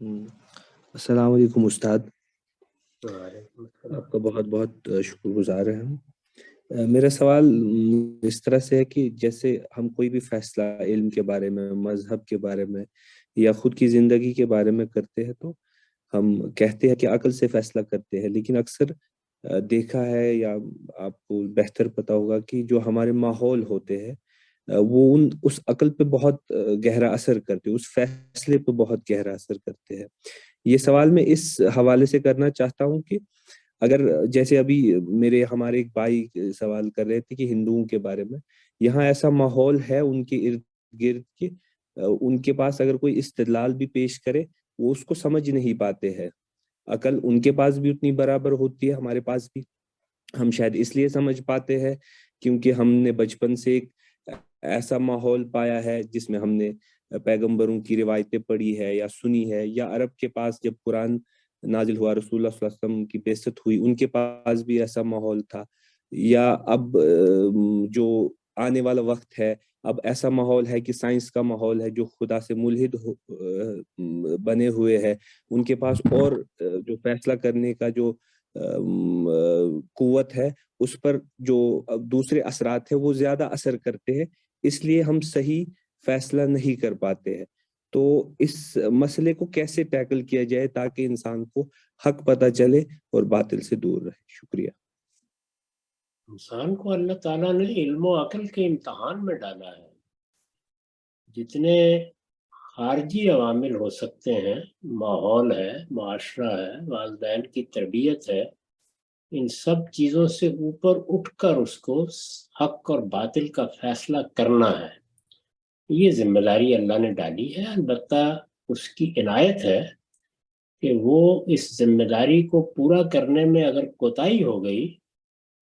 ہم، السلام علیکم استاد، وعلیکم السلام۔ آپ کا بہت بہت شکر گزار ہیں ہم۔ میرا سوال اس طرح سے ہے کہ جیسے ہم کوئی بھی فیصلہ علم کے بارے میں، مذہب کے بارے میں یا خود کی زندگی کے بارے میں کرتے ہیں تو ہم کہتے ہیں کہ عقل سے فیصلہ کرتے ہیں، لیکن اکثر دیکھا ہے یا آپ کو بہتر پتا ہوگا کہ جو ہمارے ماحول ہوتے ہیں وہ اس عقل پہ بہت گہرا اثر کرتے ہیں، اس فیصلے پہ بہت گہرا اثر کرتے ہیں۔ یہ سوال میں اس حوالے سے کرنا چاہتا ہوں کہ اگر جیسے ابھی ہمارے ایک بھائی سوال کر رہے تھے کہ ہندوؤں کے بارے میں، یہاں ایسا ماحول ہے ان کے ارد گرد کہ ان کے پاس اگر کوئی استدلال بھی پیش کرے وہ اس کو سمجھ نہیں پاتے ہیں۔ عقل ان کے پاس بھی اتنی برابر ہوتی ہے، ہمارے پاس بھی۔ ہم شاید اس لیے سمجھ پاتے ہیں کیونکہ ہم نے بچپن سے ایک ایسا ماحول پایا ہے جس میں ہم نے پیغمبروں کی روایتیں پڑھی ہے یا سنی ہے، یا عرب کے پاس جب قرآن نازل ہوا، رسول اللہ صلی اللہ علیہ وسلم کی بعثت ہوئی، ان کے پاس بھی ایسا ماحول تھا، یا اب جو آنے والا وقت ہے اب ایسا ماحول ہے کہ سائنس کا ماحول ہے، جو خدا سے ملحد بنے ہوئے ہے، ان کے پاس اور جو فیصلہ کرنے کا جو قوت ہے اس پر جو دوسرے اثرات ہیں وہ زیادہ اثر کرتے ہیں، اس لیے ہم صحیح فیصلہ نہیں کر پاتے ہیں۔ تو اس مسئلے کو کیسے ٹیکل کیا جائے تاکہ انسان کو حق پتہ چلے اور باطل سے دور رہے؟ شکریہ۔ انسان کو اللہ تعالیٰ نے علم و عقل کے امتحان میں ڈالا ہے۔ جتنے خارجی عوامل ہو سکتے ہیں، ماحول ہے، معاشرہ ہے، والدین کی تربیت ہے، ان سب چیزوں سے اوپر اٹھ کر اس کو حق اور باطل کا فیصلہ کرنا ہے۔ یہ ذمہ داری اللہ نے ڈالی ہے، البتہ اس کی عنایت ہے کہ وہ اس ذمہ داری کو پورا کرنے میں اگر کوتاہی ہو گئی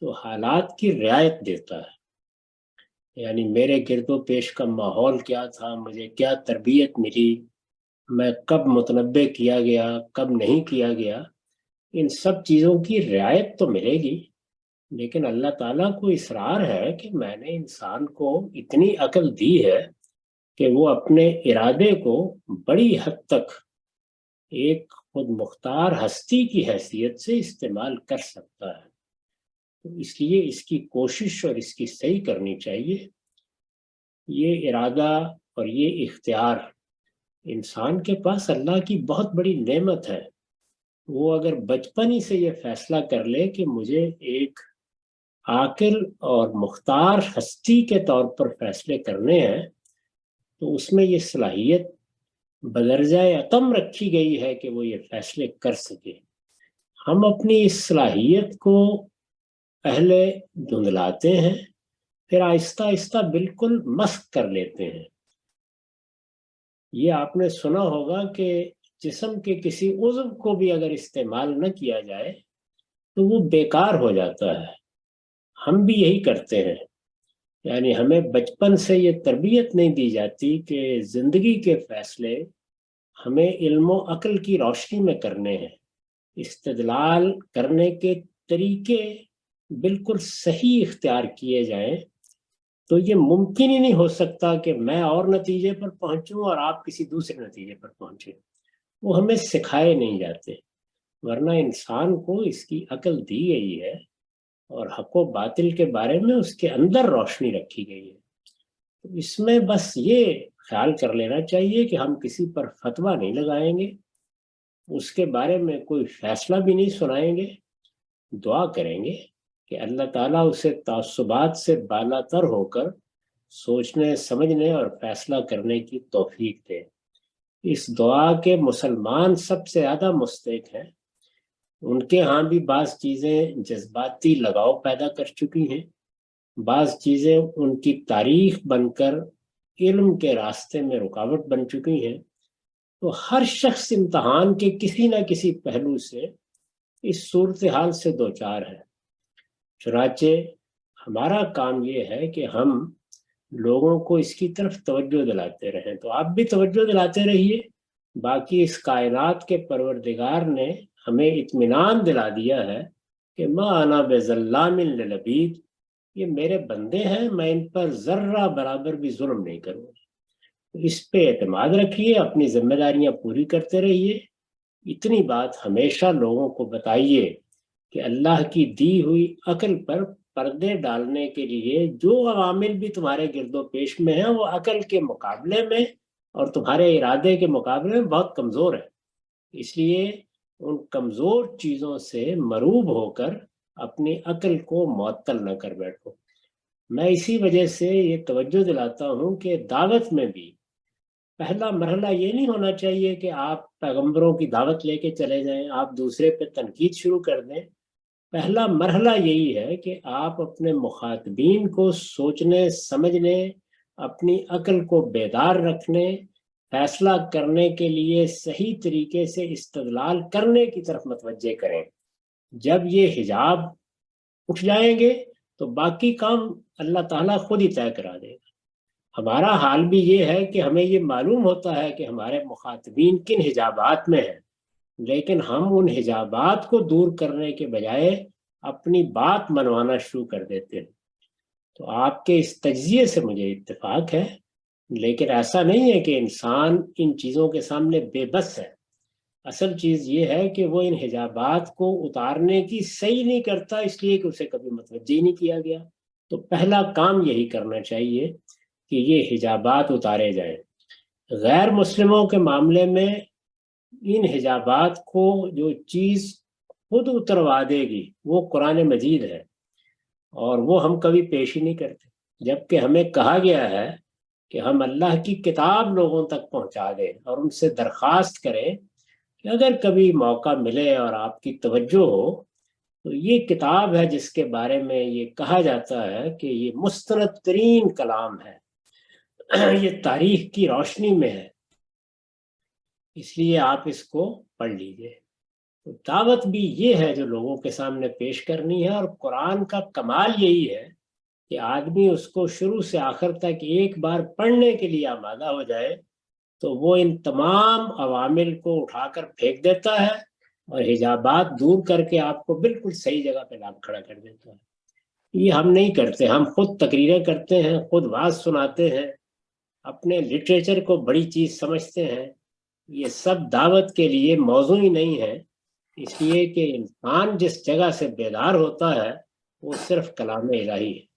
تو حالات کی رعایت دیتا ہے۔ یعنی میرے گرد و پیش کا ماحول کیا تھا، مجھے کیا تربیت ملی، میں کب متنبع کیا گیا، کب نہیں کیا گیا، ان سب چیزوں کی رعایت تو ملے گی، لیکن اللہ تعالیٰ کو اصرار ہے کہ میں نے انسان کو اتنی عقل دی ہے کہ وہ اپنے ارادے کو بڑی حد تک ایک خود مختار ہستی کی حیثیت سے استعمال کر سکتا ہے۔ تو اس لیے اس کی کوشش اور اس کی صحیح کرنی چاہیے۔ یہ ارادہ اور یہ اختیار انسان کے پاس اللہ کی بہت بڑی نعمت ہے۔ وہ اگر بچپن ہی سے یہ فیصلہ کر لے کہ مجھے ایک عاقل اور مختار ہستی کے طور پر فیصلے کرنے ہیں، تو اس میں یہ صلاحیت بدرجہ عتم رکھی گئی ہے کہ وہ یہ فیصلے کر سکے۔ ہم اپنی اس صلاحیت کو پہلے دھندلاتے ہیں، پھر آہستہ آہستہ بالکل مسخ کر لیتے ہیں۔ یہ آپ نے سنا ہوگا کہ جسم کے کسی عضو کو بھی اگر استعمال نہ کیا جائے تو وہ بیکار ہو جاتا ہے۔ ہم بھی یہی کرتے ہیں، یعنی ہمیں بچپن سے یہ تربیت نہیں دی جاتی کہ زندگی کے فیصلے ہمیں علم و عقل کی روشنی میں کرنے ہیں، استدلال کرنے کے طریقے بالکل صحیح اختیار کیے جائیں، تو یہ ممکن ہی نہیں ہو سکتا کہ میں اور نتیجے پر پہنچوں اور آپ کسی دوسرے نتیجے پر پہنچیں۔ وہ ہمیں سکھائے نہیں جاتے، ورنہ انسان کو اس کی عقل دی گئی ہے اور حق و باطل کے بارے میں اس کے اندر روشنی رکھی گئی ہے۔ تو اس میں بس یہ خیال کر لینا چاہیے کہ ہم کسی پر فتویٰ نہیں لگائیں گے، اس کے بارے میں کوئی فیصلہ بھی نہیں سنائیں گے، دعا کریں گے کہ اللہ تعالیٰ اسے تعصبات سے بالا تر ہو کر سوچنے، سمجھنے اور فیصلہ کرنے کی توفیق دے۔ اس دعا کے مسلمان سب سے زیادہ مستحق ہیں۔ ان کے ہاں بھی بعض چیزیں جذباتی لگاؤ پیدا کر چکی ہیں، بعض چیزیں ان کی تاریخ بن کر علم کے راستے میں رکاوٹ بن چکی ہیں۔ تو ہر شخص امتحان کے کسی نہ کسی پہلو سے اس صورتحال سے دوچار ہے۔ چنانچہ ہمارا کام یہ ہے کہ ہم لوگوں کو اس کی طرف توجہ دلاتے رہیں۔ تو آپ بھی توجہ دلاتے رہیے۔ باقی اس کائنات کے پروردگار نے ہمیں اطمینان دلا دیا ہے کہ ما انا بظلام للعبید، یہ میرے بندے ہیں، میں ان پر ذرہ برابر بھی ظلم نہیں کروں گا۔ اس پہ اعتماد رکھیے، اپنی ذمہ داریاں پوری کرتے رہیے، اتنی بات ہمیشہ لوگوں کو بتائیے کہ اللہ کی دی ہوئی عقل پر پردے ڈالنے کے لیے جو عوامل بھی تمہارے گرد و پیش میں ہیں وہ عقل کے مقابلے میں اور تمہارے ارادے کے مقابلے میں بہت کمزور ہے. اس لیے ان کمزور چیزوں سے مروب ہو کر اپنی عقل کو معطل نہ کر بیٹھو. میں اسی وجہ سے یہ توجہ دلاتا ہوں کہ دعوت میں بھی پہلا مرحلہ یہ نہیں ہونا چاہیے کہ آپ پیغمبروں کی دعوت لے کے چلے جائیں، آپ دوسرے پہ تنقید شروع کر دیں. پہلا مرحلہ یہی ہے کہ آپ اپنے مخاطبین کو سوچنے سمجھنے، اپنی عقل کو بیدار رکھنے، فیصلہ کرنے کے لیے صحیح طریقے سے استدلال کرنے کی طرف متوجہ کریں. جب یہ حجاب اٹھ جائیں گے تو باقی کام اللہ تعالیٰ خود ہی طے کرا دے گا. ہمارا حال بھی یہ ہے کہ ہمیں یہ معلوم ہوتا ہے کہ ہمارے مخاطبین کن حجابات میں ہیں، لیکن ہم ان حجابات کو دور کرنے کے بجائے اپنی بات منوانا شروع کر دیتے ہیں. تو آپ کے اس تجزیے سے مجھے اتفاق ہے، لیکن ایسا نہیں ہے کہ انسان ان چیزوں کے سامنے بے بس ہے. اصل چیز یہ ہے کہ وہ ان حجابات کو اتارنے کی صحیح نہیں کرتا، اس لیے کہ اسے کبھی متوجہ ہی نہیں کیا گیا. تو پہلا کام یہی کرنا چاہیے کہ یہ حجابات اتارے جائیں. غیر مسلموں کے معاملے میں ان حجابات کو جو چیز خود اتروا دے گی وہ قرآن مجید ہے، اور وہ ہم کبھی پیش ہی نہیں کرتے، جبکہ ہمیں کہا گیا ہے کہ ہم اللہ کی کتاب لوگوں تک پہنچا دیں اور ان سے درخواست کریں کہ اگر کبھی موقع ملے اور آپ کی توجہ ہو تو یہ کتاب ہے جس کے بارے میں یہ کہا جاتا ہے کہ یہ مستند ترین کلام ہے، یہ تاریخ کی روشنی میں ہے، اس لیے آپ اس کو پڑھ لیجئے. تو دعوت بھی یہ ہے جو لوگوں کے سامنے پیش کرنی ہے، اور قرآن کا کمال یہی ہے کہ آدمی اس کو شروع سے آخر تک ایک بار پڑھنے کے لیے آمادہ ہو جائے تو وہ ان تمام عوامل کو اٹھا کر پھینک دیتا ہے اور حجابات دور کر کے آپ کو بالکل صحیح جگہ پہ لا کھڑا کر دیتا ہے. یہ ہم نہیں کرتے، ہم خود تقریریں کرتے ہیں، خود واعظ سناتے ہیں، اپنے لٹریچر کو بڑی چیز سمجھتے ہیں. یہ سب دعوت کے لیے موضوع ہی نہیں ہے، اس لیے کہ انسان جس جگہ سے بیدار ہوتا ہے وہ صرف کلام الہی ہے.